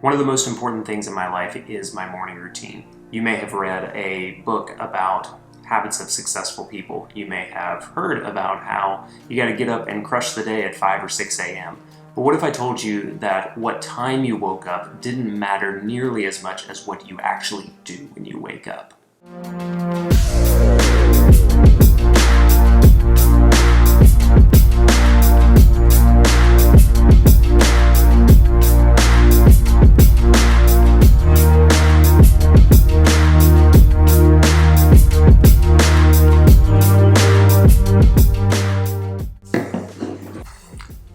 One of the most important things in my life is my morning routine. You may have read a book about habits of successful people. You may have heard about how you got to get up and crush the day at 5 or 6 a.m. But what if I told you that what time you woke up didn't matter nearly as much as what you actually do when you wake up?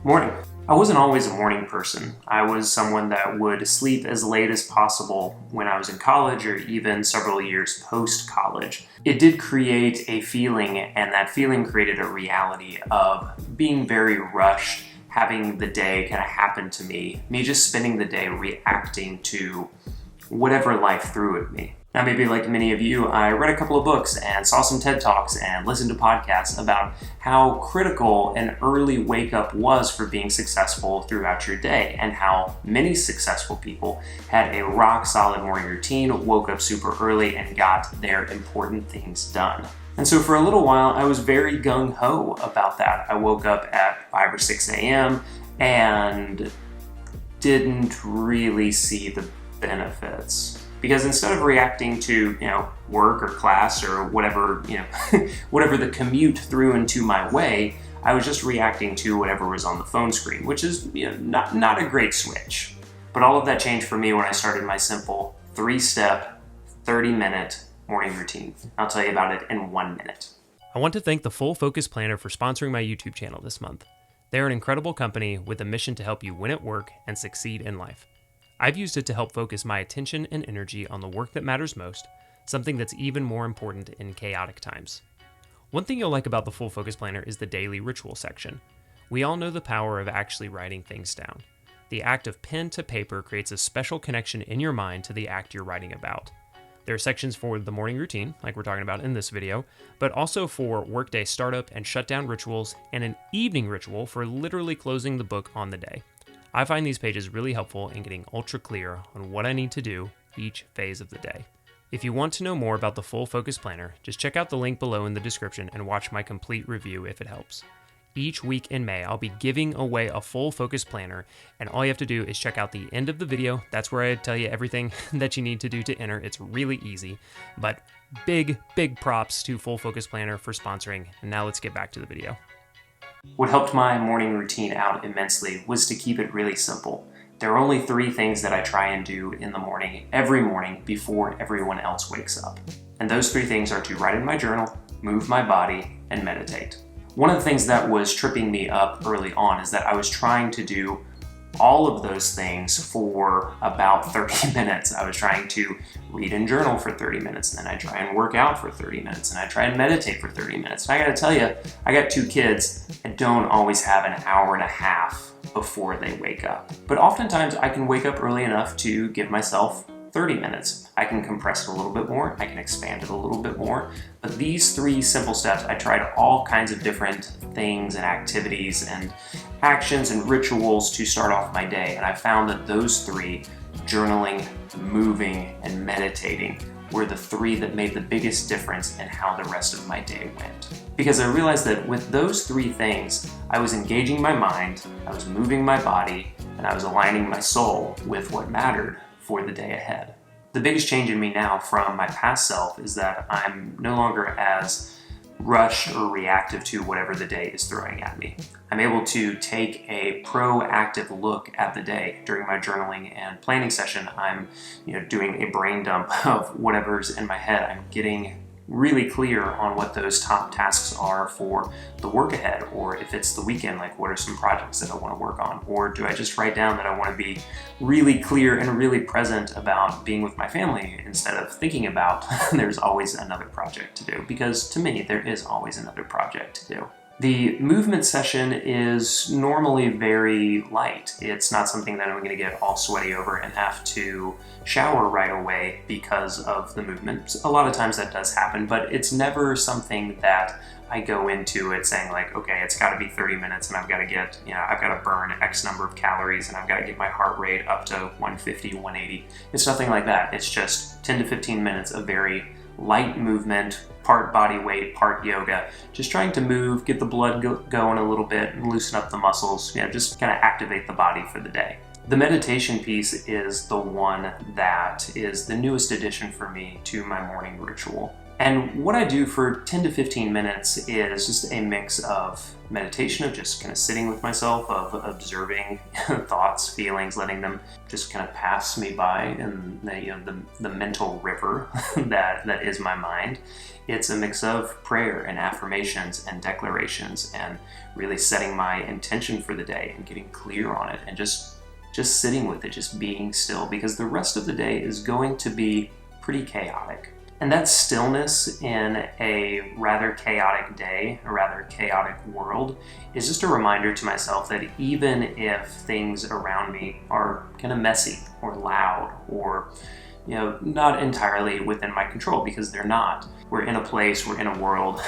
Morning. I wasn't always a morning person. I was someone that would sleep as late as possible when I was in college or even several years post-college. It did create a feeling, and that feeling created a reality of being very rushed, having the day kind of happen to me just spending the day reacting to whatever life threw at me. Now, maybe like many of you, I read a couple of books and saw some TED Talks and listened to podcasts about how critical an early wake up was for being successful throughout your day, and how many successful people had a rock solid morning routine, woke up super early, and got their important things done. And so for a little while, I was very gung-ho about that. I woke up at 5 or 6 a.m. and didn't really see the benefits. Because instead of reacting to, work or class or whatever, whatever the commute threw into my way, I was just reacting to whatever was on the phone screen, which is, not a great switch. But all of that changed for me when I started my simple 3-step, 30-minute morning routine. I'll tell you about it in 1 minute. I want to thank the Full Focus Planner for sponsoring my YouTube channel this month. They're an incredible company with a mission to help you win at work and succeed in life. I've used it to help focus my attention and energy on the work that matters most, something that's even more important in chaotic times. One thing you'll like about the Full Focus Planner is the daily ritual section. We all know the power of actually writing things down. The act of pen to paper creates a special connection in your mind to the act you're writing about. There are sections for the morning routine, like we're talking about in this video, but also for workday startup and shutdown rituals, and an evening ritual for literally closing the book on the day. I find these pages really helpful in getting ultra clear on what I need to do each phase of the day. If you want to know more about the Full Focus Planner, just check out the link below in the description and watch my complete review if it helps. Each week in May, I'll be giving away a Full Focus Planner, and all you have to do is check out the end of the video. That's where I tell you everything that you need to do to enter. It's really easy, but big props to Full Focus Planner for sponsoring. And now let's get back to the video. What helped my morning routine out immensely was to keep it really simple. There are only 3 things that I try and do in the morning, every morning, before everyone else wakes up. And those 3 things are to write in my journal, move my body, and meditate. One of the things that was tripping me up early on is that I was trying to do all of those things for about 30 minutes. I was trying to read and journal for 30 minutes, and then I try and work out for 30 minutes, and I try and meditate for 30 minutes. And I gotta tell you, I got 2 kids. I don't always have an hour and a half before they wake up. But oftentimes I can wake up early enough to give myself 30 minutes. I can compress it a little bit more, I can expand it a little bit more, but these 3 simple steps, I tried all kinds of different things and activities and actions and rituals to start off my day, and I found that those 3, journaling, moving, and meditating, were the 3 that made the biggest difference in how the rest of my day went. Because I realized that with those 3 things, I was engaging my mind, I was moving my body, and I was aligning my soul with what mattered for the day ahead. The biggest change in me now from my past self is that I'm no longer as rushed or reactive to whatever the day is throwing at me. I'm able to take a proactive look at the day. During my journaling and planning session, I'm doing a brain dump of whatever's in my head. I'm getting really clear on what those top tasks are for the work ahead, or if it's the weekend, like what are some projects that I want to work on, or do I just write down that I want to be really clear and really present about being with my family instead of thinking about there's always another project to do, because to me there is always another project to do. The movement session is normally very light. It's not something that I'm going to get all sweaty over and have to shower right away because of the movement. A lot of times that does happen, but it's never something that I go into it saying like, okay, it's got to be 30 minutes and I've got to get, I've got to burn X number of calories and I've got to get my heart rate up to 150, 180. It's nothing like that. It's just 10 to 15 minutes of very light movement, part body weight, part yoga, just trying to move, get the blood going a little bit and loosen up the muscles, just kind of activate the body for the day. The meditation piece is the one that is the newest addition for me to my morning ritual. And what I do for 10 to 15 minutes is just a mix of meditation, of just kind of sitting with myself, of observing thoughts, feelings, letting them just kind of pass me by in the mental river that is my mind. It's a mix of prayer and affirmations and declarations and really setting my intention for the day and getting clear on it and just sitting with it, just being still, because the rest of the day is going to be pretty chaotic. And that stillness in a rather chaotic day, a rather chaotic world, is just a reminder to myself that even if things around me are kind of messy or loud or not entirely within my control, because they're not. We're in a place, we're in a world,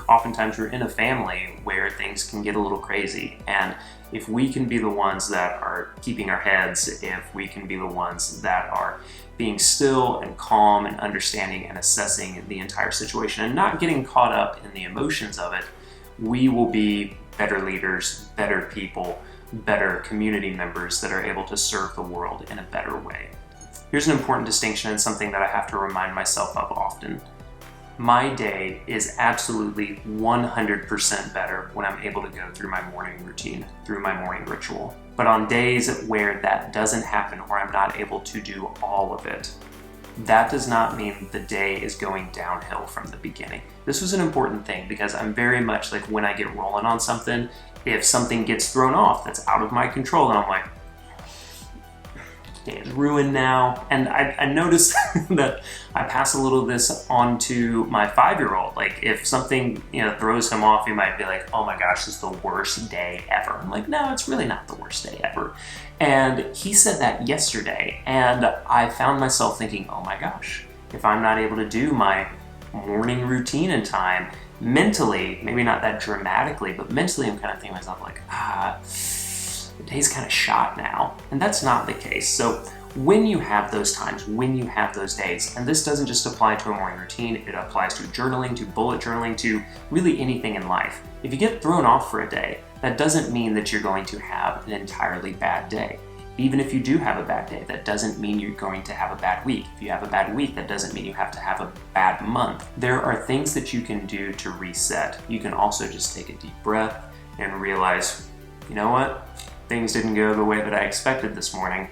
oftentimes we're in a family where things can get a little crazy. And if we can be the ones that are keeping our heads, if we can be the ones that are being still and calm and understanding and assessing the entire situation and not getting caught up in the emotions of it, we will be better leaders, better people, better community members that are able to serve the world in a better way. Here's an important distinction and something that I have to remind myself of often. My day is absolutely 100% better when I'm able to go through my morning routine, through my morning ritual. But on days where that doesn't happen or I'm not able to do all of it, that does not mean the day is going downhill from the beginning. This was an important thing because I'm very much like when I get rolling on something, if something gets thrown off that's out of my control, and I'm like, day is ruined now. And I noticed that I pass a little of this on to my 5-year-old. Like if something throws him off, he might be like, oh my gosh, this is the worst day ever. I'm like, no, it's really not the worst day ever. And he said that yesterday, and I found myself thinking, oh my gosh, if I'm not able to do my morning routine in time, mentally, maybe not that dramatically, but mentally I'm kind of thinking to myself like, the day's kind of shot now. And that's not the case. So when you have those times, when you have those days, and this doesn't just apply to a morning routine, it applies to journaling, to bullet journaling, to really anything in life. If you get thrown off for a day, that doesn't mean that you're going to have an entirely bad day. Even if you do have a bad day, that doesn't mean you're going to have a bad week. If you have a bad week, that doesn't mean you have to have a bad month. There are things that you can do to reset. You can also just take a deep breath and realize, you know what? Things didn't go the way that I expected this morning.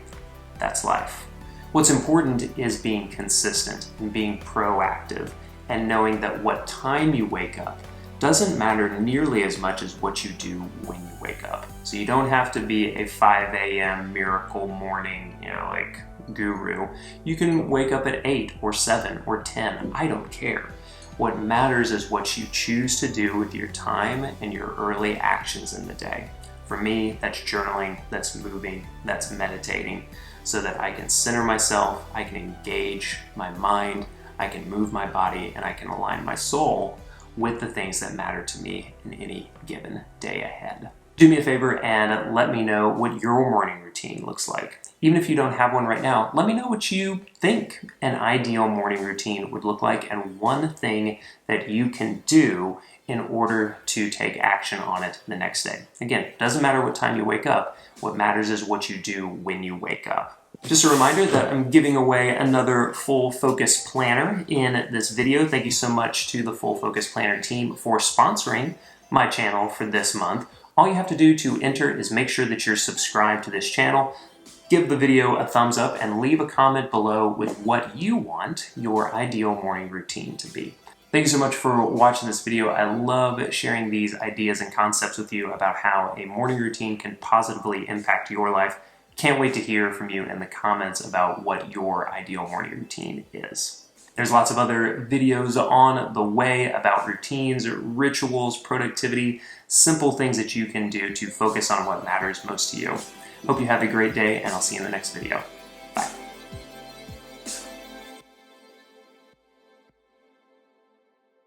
That's life. What's important is being consistent and being proactive and knowing that what time you wake up doesn't matter nearly as much as what you do when you wake up. So you don't have to be a 5 a.m. miracle morning, like guru. You can wake up at 8 or 7 or 10. I don't care. What matters is what you choose to do with your time and your early actions in the day. For me, that's journaling, that's moving, that's meditating, so that I can center myself, I can engage my mind, I can move my body, and I can align my soul with the things that matter to me in any given day ahead. Do me a favor and let me know what your morning routine looks like. Even if you don't have one right now, let me know what you think an ideal morning routine would look like and one thing that you can do in order to take action on it the next day. Again, it doesn't matter what time you wake up. What matters is what you do when you wake up. Just a reminder that I'm giving away another Full Focus Planner in this video. Thank you so much to the Full Focus Planner team for sponsoring my channel for this month. All you have to do to enter is make sure that you're subscribed to this channel, give the video a thumbs up, and leave a comment below with what you want your ideal morning routine to be. Thank you so much for watching this video. I love sharing these ideas and concepts with you about how a morning routine can positively impact your life. Can't wait to hear from you in the comments about what your ideal morning routine is. There's lots of other videos on the way about routines, rituals, productivity, simple things that you can do to focus on what matters most to you. Hope you have a great day, and I'll see you in the next video.